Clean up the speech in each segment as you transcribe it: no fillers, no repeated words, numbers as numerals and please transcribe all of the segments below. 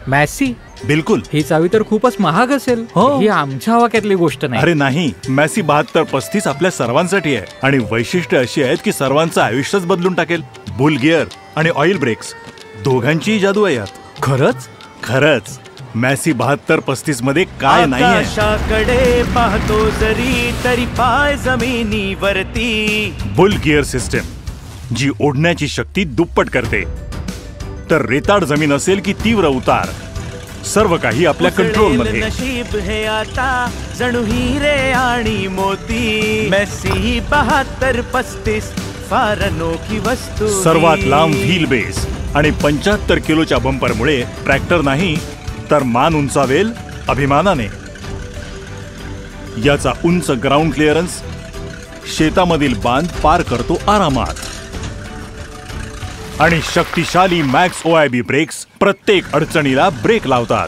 Messi बिलकुल. ही चावी तर खूपच महाग असेल. ही आमच्या वाक्यातली गोष्ट नाही. अरे नाही, मॅसी 7235 आपल्या सर्वांसाठी आहे आणि वैशिष्ट्य अशी आहेत की सर्वांचं आयुष्यच बदलून टाकेल. बुल गिअर आणि ऑइल ब्रेक्स दोघांचीही जादू आहे यात. खरंच खरंच. मॅसी 7235 मध्ये काय नाहीये. आकाशाकडे पाहतो जरी तरी पाय जमिनीवरती. बुल गिअर सिस्टम जी ओढण्याची शक्ती दुप्पट करते. तर रेताड जमीन असेल की तीव्र उतार, सर्व काही आपल्या कंट्रोल मध्ये. नशीब हे आता जणू हिरे आणि मोती. मॅसी 7235 फार अनोखी वस्तू. सर्वात लांब व्हील बेस आणि 75 किलोच्या बंपरमुळे ट्रॅक्टर नाही तर मान उंचावेल अभिमानाने. याचा उंच ग्राउंड क्लिअरन्स शेतामधील बांध पार करतो आरामात. आणि शक्तिशाली मॅक्स OIB ब्रेक्स प्रत्येक अडचणीला ब्रेक लावतात.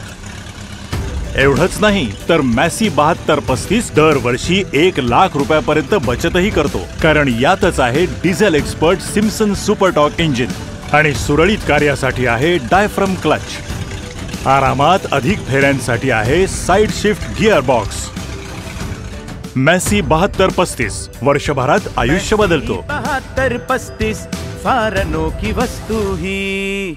एवढंच नाही तर मॅसी 7235 दरवर्षी 1 लाख रुपयापर्यंत बचतही करतो. कारण यातच आहे diesel expert Simpson super torque engine आणि सुरळीत कार्यासाठी आहे डायफ्रम क्लच. आरामात अधिक फेऱ्यांसाठी आहे side shift gear box. Messi 7235 वर्षभरात आयुष्य बदलतो. 7235 फार अनोखी वस्तू ही.